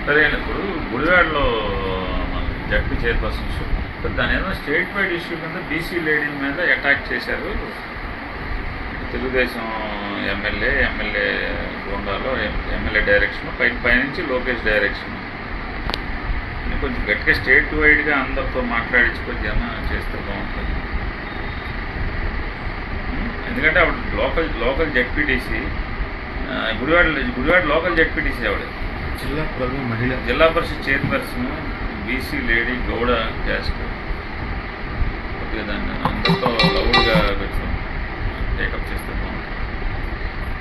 సరే ఇప్పుడు గుడివాడలో జడ్పీ చైర్పర్సన్ ఇష్యూ, దాని ఏదో స్టేట్ వైడ్ ఇష్యూ కింద బీసీ లేడీ మీద అటాక్ చేశారు తెలుగుదేశం ఎమ్మెల్యే గోండాలో ఎమ్మెల్యే డైరెక్షన్ పైనుంచి లోకేష్ డైరెక్షన్. కొంచెం గట్టిగా స్టేట్ వైడ్గా అందరితో మాట్లాడించుకొని జనం చేస్తే బాగుంటుంది. ఎందుకంటే అప్పుడు local ZPTC Gudivada local ZPTC ఆవిడ zilla parishad chairperson BC lady Gowda caste. కొద్దిగా దాన్ని అందరితో లౌడ్గా పెట్టుకుని టేకప్ చేస్తే బాగుంటుంది.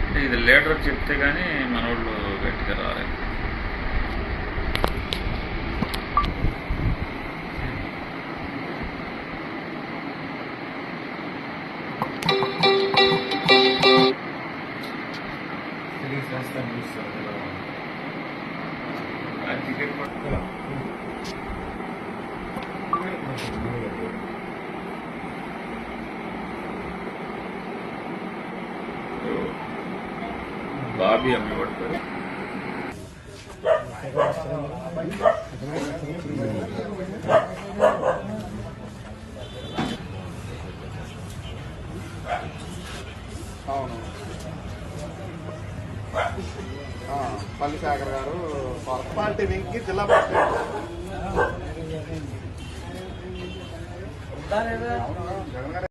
అంటే ఇది లీడర్ చెప్తే కానీ మనోళ్ళు గట్టిగా రాలేదు. టికెట్ పట్టుకోవాలి బాబీ అమ్మి పడతారు. అవును, పల్లిశేఖర్ గారు పార్టీ వింగ్కి జిల్లా పరిషత్